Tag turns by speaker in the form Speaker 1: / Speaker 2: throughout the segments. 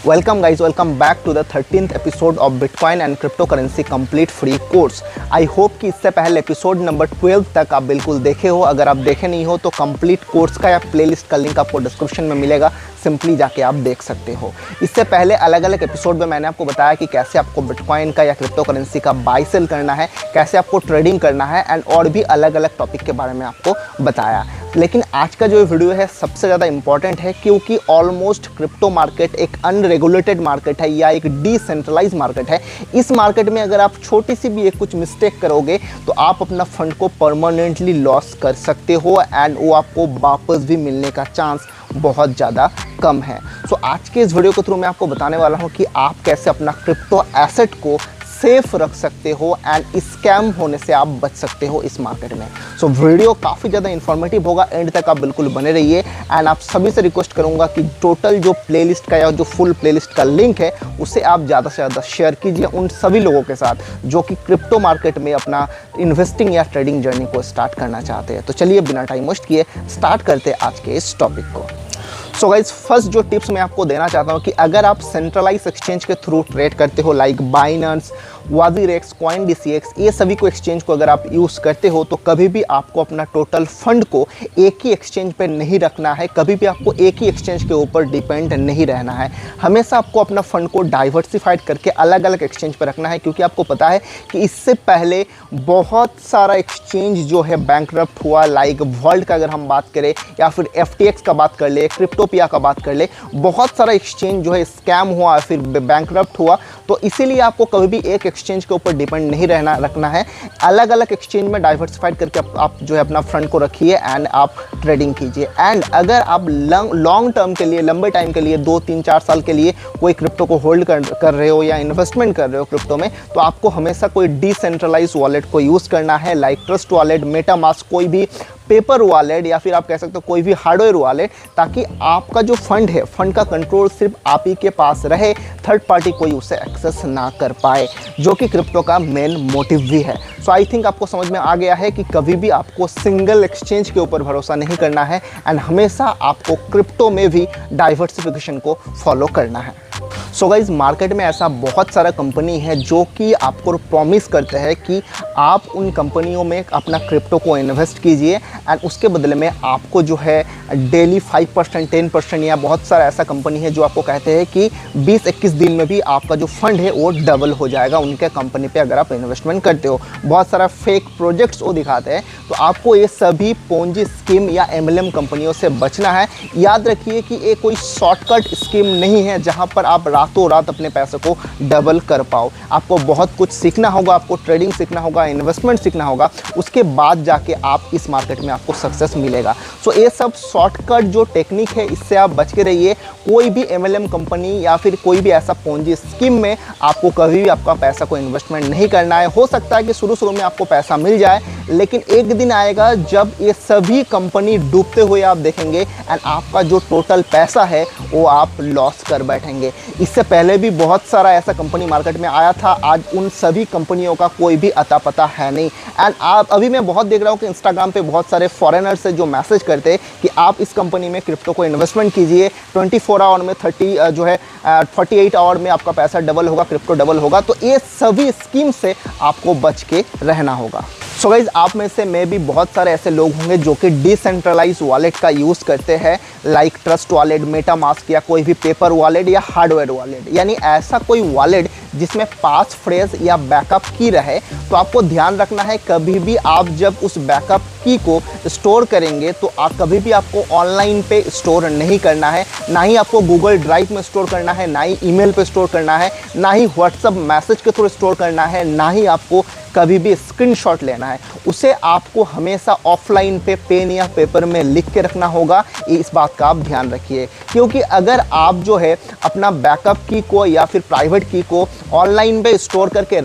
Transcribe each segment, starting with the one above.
Speaker 1: Welcome guys, welcome back to the 13th episode of Bitcoin and Cryptocurrency Complete Free Course. I hope कि इससे पहले episode number 12 तक आप बिल्कुल देखे हो। अगर आप देखे नहीं हो तो कंप्लीट कोर्स का या प्लेलिस्ट का लिंक आपको डिस्क्रिप्शन में मिलेगा, सिंपली जाके आप देख सकते हो। इससे पहले अलग अलग एपिसोड में मैंने आपको बताया कि कैसे आपको बिटकॉइन का या क्रिप्टो करेंसी का बाय सेल करना है, कैसे आपको ट्रेडिंग करना है एंड और भी अलग अलग टॉपिक के बारे में आपको बताया। लेकिन आज का जो वीडियो है सबसे ज़्यादा इंपॉर्टेंट है, क्योंकि ऑलमोस्ट क्रिप्टो मार्केट एक अनरेगुलेटेड मार्केट है या एक डिसेंट्रलाइज मार्केट है। इस मार्केट में अगर आप छोटी सी भी एक कुछ मिस्टेक करोगे तो आप अपना फंड को परमानेंटली लॉस कर सकते हो एंड वो आपको वापस भी मिलने का चांस बहुत ज़्यादा कम है। सो आज के इस वीडियो के थ्रू मैं आपको बताने वाला हूँ कि आप कैसे अपना क्रिप्टो एसेट को सेफ रख सकते हो एंड स्कैम होने से आप बच सकते हो इस मार्केट में। सो वीडियो काफ़ी ज़्यादा इन्फॉर्मेटिव होगा, एंड तक आप बिल्कुल बने रहिए। एंड आप सभी से रिक्वेस्ट करूंगा कि टोटल जो प्लेलिस्ट का या जो फुल प्लेलिस्ट का लिंक है उसे आप ज़्यादा से ज़्यादा शेयर कीजिए उन सभी लोगों के साथ जो कि क्रिप्टो मार्केट में अपना इन्वेस्टिंग या ट्रेडिंग जर्नी को स्टार्ट करना चाहते हैं। तो चलिए बिना टाइम वेस्ट किए स्टार्ट करते हैं आज के इस टॉपिक को। सो गाइज, फर्स्ट जो टिप्स मैं आपको देना चाहता हूँ कि अगर आप सेंट्रलाइज एक्सचेंज के थ्रू ट्रेड करते हो लाइक बाइनेंस, वाजीरेक्स, CoinDCX, ये सभी को एक्सचेंज को अगर आप यूज़ करते हो तो कभी भी आपको अपना टोटल फंड को एक ही एक्सचेंज पे नहीं रखना है, कभी भी आपको एक ही एक्सचेंज के ऊपर डिपेंड नहीं रहना है। हमेशा आपको अपना फंड को डाइवर्सिफाइड करके अलग अलग एक्सचेंज पर रखना है, क्योंकि आपको पता है कि इससे पहले बहुत सारा एक्सचेंज जो है बैंकरप्ट हुआ। लाइक वर्ल्ड का अगर हम बात करें या फिर FTX का बात कर ले, क्रिप्टोपिया का बात कर ले, बहुत सारा एक्सचेंज जो है स्कैम हुआ फिर बैंकरप्ट हुआ। तो इसीलिए आपको कभी भी एक एक्सचेंज के ऊपर डिपेंड नहीं रखना है। अलग अलग एक्सचेंज में डाइवर्सिफाइड करके आप जो है अपना फंड को रखिए एंड आप ट्रेडिंग कीजिए। एंड अगर आप लॉन्ग टर्म के लिए, लंबे टाइम के लिए 2, 3, 4 साल के लिए कोई क्रिप्टो को होल्ड कर रहे हो या इन्वेस्टमेंट कर रहे हो क्रिप्टो में, तो आपको हमेशा कोई डिसेंट्रलाइज वॉलेट को यूज़ करना है लाइक ट्रस्ट वॉलेट, मेटामास्क, कोई भी पेपर वॉलेट या फिर आप कह सकते हो कोई भी हार्डवेयर वॉलेट, ताकि आपका जो फंड है, फंड का कंट्रोल सिर्फ आप ही के पास रहे, थर्ड पार्टी कोई उसे एक्सेस ना कर पाए, जो कि क्रिप्टो का मेन मोटिव भी है। सो आई थिंक आपको समझ में आ गया है कि कभी भी आपको सिंगल एक्सचेंज के ऊपर भरोसा नहीं करना है एंड हमेशा आपको क्रिप्टो में भी डाइवर्सिफिकेशन को फॉलो करना है। सो गाइज, मार्केट में ऐसा बहुत सारा कंपनी है जो कि आपको प्रॉमिस करते हैं कि आप उन कंपनियों में अपना क्रिप्टो को इन्वेस्ट कीजिए एंड उसके बदले में आपको जो है डेली 5%, 10% या बहुत सारा ऐसा कंपनी है जो आपको कहते हैं कि 20-21 दिन में भी आपका जो फंड है वो डबल हो जाएगा उनके कंपनी पे अगर आप इन्वेस्टमेंट करते हो। बहुत सारा फेक प्रोजेक्ट्स वो दिखाते हैं। तो आपको ये सभी पोंजी स्कीम या MLM कंपनियों से बचना है। याद रखिए कि ये कोई शॉर्टकट स्कीम नहीं है जहाँ पर आप रातों रात अपने पैसे को डबल कर पाओ। आपको बहुत कुछ सीखना होगा, आपको ट्रेडिंग सीखना होगा, इन्वेस्टमेंट सीखना होगा, उसके बाद जाके आप इस मार्केट में आपको सक्सेस मिलेगा। सो ये सब शॉर्टकट जो टेक्निक है इससे आप बच के रहिए। कोई भी MLM कंपनी या फिर कोई भी ऐसा पोंजी स्कीम में आपको कभी भी आपका पैसा को इन्वेस्टमेंट नहीं करना है। हो सकता है कि शुरू में आपको पैसा मिल जाए, लेकिन एक दिन आएगा जब ये सभी कंपनी डूबते हुए आप देखेंगे एंड आपका जो टोटल पैसा है वो आप लॉस कर बैठेंगे। इससे पहले भी बहुत सारा ऐसा कंपनी मार्केट में आया था, आज उन सभी कंपनियों का कोई भी अता पता है नहीं। एंड आप अभी मैं बहुत देख रहा हूँ कि इंस्टाग्राम पे बहुत सारे फॉरेनर्स से जो मैसेज करते हैं कि आप इस कंपनी में क्रिप्टो को इन्वेस्टमेंट कीजिए, 24 आवर में 48 आवर में आपका पैसा डबल होगा, क्रिप्टो डबल होगा। तो ये सभी स्कीम से आपको बच के रहना होगा। सो गाइज, आप में से मैं भी बहुत सारे ऐसे लोग होंगे जो कि डिसेंट्रलाइज वॉलेट का यूज़ करते हैं लाइक ट्रस्ट वॉलेट, मेटामास्क या कोई भी पेपर वॉलेट या हार्डवेयर वॉलेट, यानी ऐसा कोई वॉलेट जिसमें पास फ्रेज या बैकअप की रहे। तो आपको ध्यान रखना है, कभी भी आप जब उस बैकअप की को स्टोर करेंगे तो आप कभी भी आपको ऑनलाइन पे स्टोर नहीं करना है, ना ही आपको गूगल ड्राइव में स्टोर करना है, ना ही ईमेल पे स्टोर करना है, ना ही व्हाट्सएप मैसेज के थ्रू स्टोर करना है, ना ही आपको कभी भी स्क्रीनशॉट लेना है। उसे आपको हमेशा ऑफलाइन पे पेन या पेपर में लिख के रखना होगा। इस बात का आप ध्यान रखिए, क्योंकि अगर आप जो है अपना बैकअप की को या फिर प्राइवेट की को ऑनलाइन पे स्टोर करके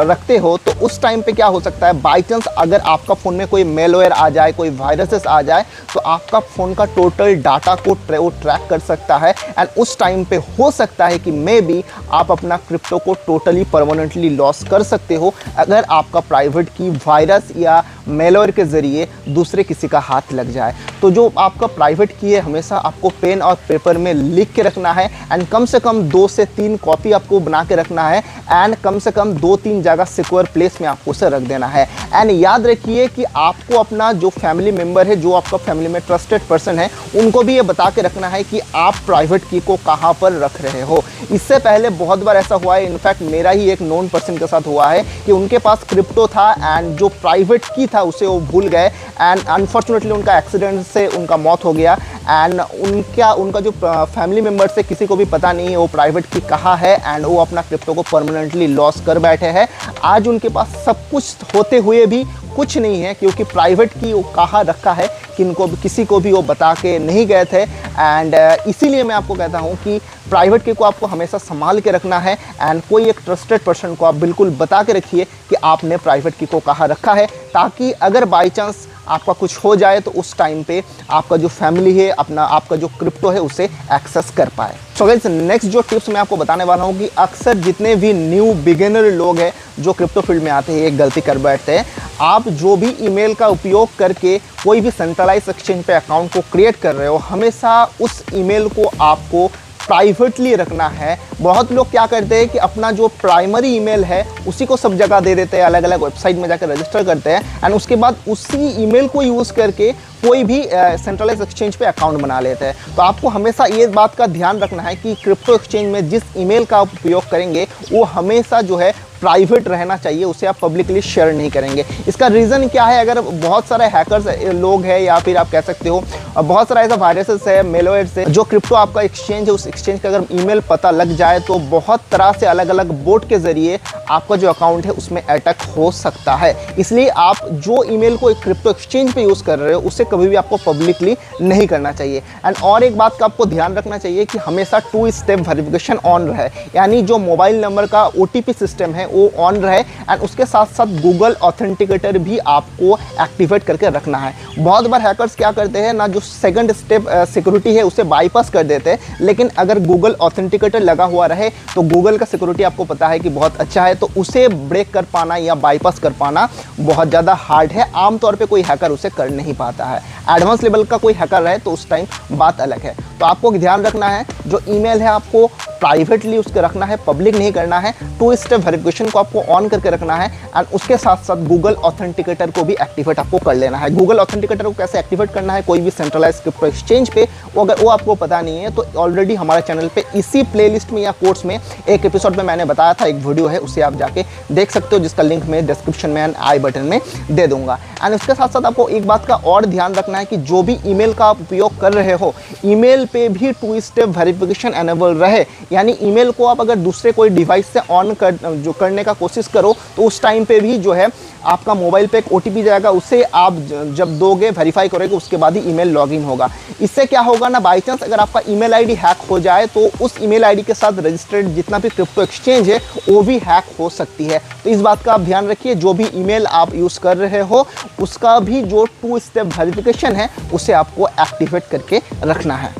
Speaker 1: रखते हो तो उस टाइम पे क्या हो सकता है, बाई चांस अगर आपका फ़ोन में कोई मेलवेयर मेलवेयर आ जाए, कोई वायरसेस आ जाए, तो आपका फ़ोन का टोटल डाटा को वो ट्रैक कर सकता है। एंड उस टाइम पे हो सकता है कि मे बी आप अपना क्रिप्टो को टोटली परमानेंटली लॉस कर सकते हो अगर आपका प्राइवेट की वायरस या मेलवेयर के ज़रिए दूसरे किसी का हाथ लग जाए। तो जो आपका प्राइवेट की है हमेशा आपको पेन और पेपर में लिख के रखना है एंड कम से कम 2 से 3 कॉपी आपको बना के रखना है एंड कम से कम 2-3 जगह सिक्योर प्लेस में आपको उसे रख देना है। एंड याद रखिए कि आपको अपना जो फैमिली मेम्बर है, जो आपका फैमिली में ट्रस्टेड पर्सन है, उनको भी ये बता के रखना है कि आप प्राइवेट की को कहाँ पर रख रहे हो। इससे पहले बहुत बार ऐसा हुआ है, इनफैक्ट मेरा ही एक नोन पर्सन के साथ हुआ है कि उनके पास क्रिप्टो था एंड जो प्राइवेट की था उसे वो भूल गए एंड अनफॉर्चुनेटली उनका एक्सीडेंट से उनका मौत हो गया एंड उनका जो फैमिली मेम्बर से किसी को भी पता नहीं है वो प्राइवेट की कहाँ है एंड वो अपना क्रिप्टो को परमानेंटली लॉस कर बैठे हैं। आज उनके पास सब कुछ होते हुए भी कुछ नहीं है क्योंकि प्राइवेट की वो कहाँ रखा है किसी को भी वो बता के नहीं गए थे। एंड इसीलिए मैं आपको कहता हूँ कि प्राइवेट की को आपको हमेशा संभाल के रखना है एंड कोई एक ट्रस्टेड पर्सन को आप बिल्कुल बता के रखिए कि आपने प्राइवेट की को कहाँ रखा है, ताकि अगर बाई चांस आपका कुछ हो जाए तो उस टाइम पे आपका जो फैमिली है आपका जो क्रिप्टो है उसे एक्सेस कर पाए। सो गाइस, नेक्स्ट जो टिप्स मैं आपको बताने वाला हूँ कि अक्सर जितने भी न्यू बिगिनर लोग हैं जो क्रिप्टो फील्ड में आते हैं एक गलती कर बैठते हैं। आप जो भी ईमेल का उपयोग करके कोई भी सेंट्रलाइज एक्सचेंज पे अकाउंट को क्रिएट कर रहे हो, हमेशा उस ईमेल को आपको प्राइवेटली रखना है। बहुत लोग क्या करते हैं कि अपना जो प्राइमरी ईमेल है उसी को सब जगह दे देते हैं, अलग अलग वेबसाइट में जाकर रजिस्टर करते हैं एंड उसके बाद उसी ईमेल को यूज़ करके कोई भी सेंट्रलाइज एक्सचेंज पे अकाउंट बना लेते हैं। तो आपको हमेशा ये बात का ध्यान रखना है कि क्रिप्टो एक्सचेंज में जिस ईमेल का आप उपयोग करेंगे वो हमेशा जो है प्राइवेट रहना चाहिए, उसे आप पब्लिकली शेयर नहीं करेंगे। इसका रीज़न क्या है, अगर बहुत सारे हैकर्स लोग हैं या फिर आप कह सकते हो बहुत सारा ऐसा वायरसेस है, मेलवेयर से जो क्रिप्टो आपका एक्सचेंज है उस एक्सचेंज का अगर ईमेल पता लग जाए तो बहुत तरह से अलग अलग बोट के ज़रिए आपका जो अकाउंट है उसमें अटैक हो सकता है। इसलिए आप जो ईमेल को क्रिप्टो एक्सचेंज पे यूज़ कर रहे हो उसे कभी भी आपको पब्लिकली नहीं करना चाहिए। एंड और एक बात का आपको ध्यान रखना चाहिए कि हमेशा 2 स्टेप वेरिफिकेशन ऑन रहे, यानी जो मोबाइल नंबर का OTP सिस्टम है वो ऑन रहे एंड उसके साथ साथ गूगल ऑथेंटिकेटर भी आपको एक्टिवेट करके रखना है। बहुत बार हैकर्स क्या करते हैं ना, जो सेकंड स्टेप सिक्योरिटी है उसे बाईपास कर देते हैं, लेकिन अगर गूगल ऑथेंटिकेटर लगा हुआ रहे तो गूगल का सिक्योरिटी आपको पता है कि बहुत अच्छा है, तो उसे ब्रेक कर पाना या बाईपास कर पाना बहुत ज़्यादा हार्ड है। आमतौर पे कोई हैकर उसे कर नहीं पाता है। एडवांस लेवल का कोई हैकर रहे तो उस टाइम बात अलग है। तो आपको ध्यान रखना है जो ईमेल है आपको प्राइवेटली उसके रखना है, पब्लिक नहीं करना है। 2 स्टेप वेरिफिकेशन को आपको ऑन करके रखना है एंड उसके साथ साथ गूगल ऑथेंटिकेटर को भी एक्टिवेट आपको कर लेना है। गूगल ऑथेंटिकेटर को कैसे एक्टिवेट करना है कोई भी सेंट्रलाइज क्रिप्टो एक्सचेंज पे, अगर वो आपको पता नहीं है तो ऑलरेडी हमारे चैनल पे इसी प्लेलिस्ट में या कोर्स में एक एपिसोड में मैंने बताया था, एक वीडियो है उसे आप जाके देख सकते हो, जिसका लिंक मैं डिस्क्रिप्शन में एंड आई बटन में दे दूंगा। एंड उसके साथ साथ आपको एक बात का और ध्यान रखना है कि जो भी ईमेल का आप उपयोग कर रहे हो ईमेल पे भी 2 स्टेप वेरिफिकेशन एनेबल रहे, यानी ईमेल को आप अगर दूसरे कोई डिवाइस से ऑन करने का कोशिश करो तो उस टाइम पे भी जो है आपका मोबाइल पे एक OTP जाएगा, उसे आप जब दोगे वेरीफाई करोगे उसके बाद ही ईमेल लॉगिन होगा। इससे क्या होगा ना, बाई चांस अगर आपका ईमेल आईडी हैक हो जाए तो उस ईमेल आईडी के साथ रजिस्टर्ड जितना भी क्रिप्टो एक्सचेंज है वो भी हैक हो सकती है। तो इस बात का आप ध्यान रखिए, जो भी ईमेल आप यूज़ कर रहे हो उसका भी जो 2 स्टेप वेरिफिकेशन है उसे आपको एक्टिवेट करके रखना है।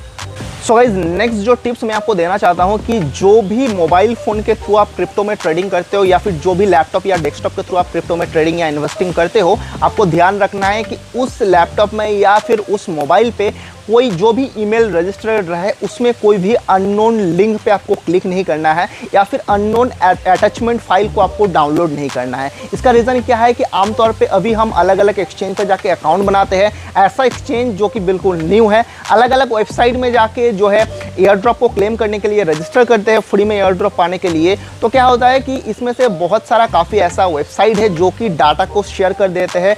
Speaker 1: सो गाइज, नेक्स्ट जो टिप्स मैं आपको देना चाहता हूं कि जो भी मोबाइल फ़ोन के थ्रू आप क्रिप्टो में ट्रेडिंग करते हो या फिर जो भी लैपटॉप या डेस्कटॉप के थ्रू आप क्रिप्टो में ट्रेडिंग या इन्वेस्टिंग करते हो, आपको ध्यान रखना है कि उस लैपटॉप में या फिर उस मोबाइल पे कोई जो भी ईमेल रजिस्टर्ड रहे उसमें कोई भी अननोन लिंक पे आपको क्लिक नहीं करना है या फिर अननोन अटैचमेंट फाइल को आपको डाउनलोड नहीं करना है। इसका रीज़न क्या है कि आमतौर पे अभी हम अलग अलग एक्सचेंज पर जाके अकाउंट बनाते हैं, ऐसा एक्सचेंज जो कि बिल्कुल न्यू है, अलग अलग वेबसाइट में जाके जो है एयर ड्रॉप को क्लेम करने के लिए रजिस्टर करते हैं फ्री में एयर ड्रॉप पाने के लिए। तो क्या होता है कि इसमें से बहुत सारा काफ़ी ऐसा वेबसाइट है जो कि डाटा को शेयर कर देते हैं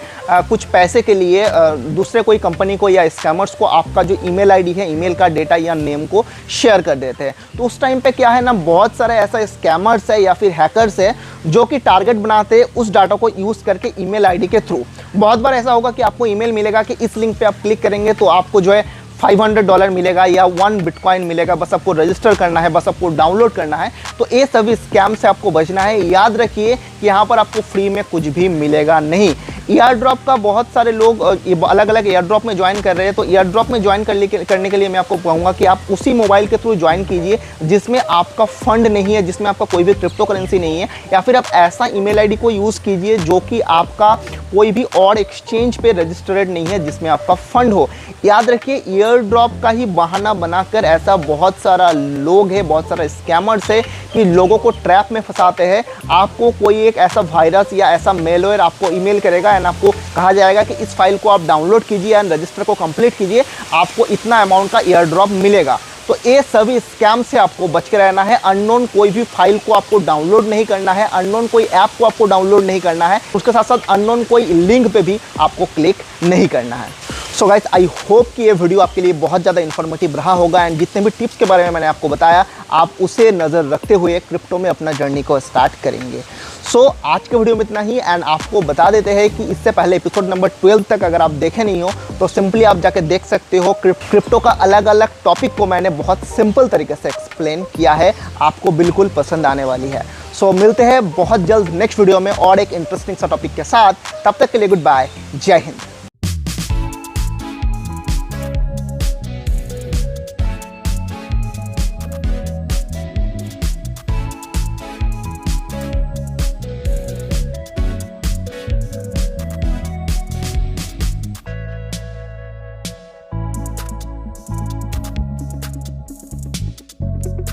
Speaker 1: कुछ पैसे के लिए दूसरे कोई कंपनी को या स्कैमर्स को आपका जो ईमेल आईडी है, ईमेल का डेटा या नेम को शेयर कर देते हैं। तो उस टाइम पे क्या है ना, बहुत सारे ऐसा स्कैमर्स है या फिर हैकर्स है जो कि टारगेट बनाते हैं उस डाटा को यूज़ करके ईमेल आईडी के थ्रू। बहुत बार ऐसा होगा कि आपको ईमेल मिलेगा कि इस लिंक पे आप क्लिक करेंगे तो आपको जो है $500 मिलेगा या 1 बिटकॉइन मिलेगा, बस आपको रजिस्टर करना है, बस आपको डाउनलोड करना है। तो ये सभी स्कैम से आपको बचना है। याद रखिए कि यहाँ पर आपको फ्री में कुछ भी मिलेगा नहीं। एयर ड्रॉप का बहुत सारे लोग अलग अलग एयर ड्रॉप में ज्वाइन कर रहे हैं, तो एयर ड्रॉप में ज्वाइन करने के लिए मैं आपको कहूँगा कि आप उसी मोबाइल के थ्रू ज्वाइन कीजिए जिसमें आपका फंड नहीं है, जिसमें आपका कोई भी क्रिप्टो करेंसी नहीं है, या फिर आप ऐसा ईमेल आईडी को यूज़ कीजिए जो कि आपका कोई भी और एक्सचेंज पे रजिस्टर्ड नहीं है जिसमें आपका फंड हो। याद रखिए एयर ड्रॉप का ही बहाना बनाकर ऐसा बहुत सारा लोग है, बहुत सारा स्कैमर्स है कि लोगों को ट्रैप में फंसाते हैं। आपको कोई एक ऐसा वायरस या ऐसा मेलवेयर आपको ईमेल करेगा एंड आपको कहा जाएगा कि इस फाइल को आप डाउनलोड कीजिए एंड रजिस्टर को कंप्लीट कीजिए, आपको इतना अमाउंट का एयर ड्रॉप मिलेगा। तो ये सभी स्कैम से आपको बच के रहना है। अननोन कोई भी फाइल को आपको डाउनलोड नहीं करना है, अननोन कोई ऐप को आपको डाउनलोड नहीं करना है, उसके साथ साथ अननोन कोई लिंक पे भी आपको क्लिक नहीं करना है। सो गाइस, आई होप कि ये वीडियो आपके लिए बहुत ज़्यादा इन्फॉर्मेटिव रहा होगा एंड जितने भी टिप्स के बारे में मैंने आपको बताया आप उसे नज़र रखते हुए क्रिप्टो में अपना जर्नी को स्टार्ट करेंगे। सो आज के वीडियो में इतना ही एंड आपको बता देते हैं कि इससे पहले एपिसोड नंबर 12 तक अगर आप देखे नहीं हो तो सिंपली आप जाके देख सकते हो। क्रिप्टो का अलग अलग टॉपिक को मैंने बहुत सिंपल तरीके से एक्सप्लेन किया है, आपको बिल्कुल पसंद आने वाली है। सो मिलते हैं बहुत जल्द नेक्स्ट वीडियो में और एक इंटरेस्टिंग सा टॉपिक के साथ। तब तक के लिए गुड बाय, जय हिंद।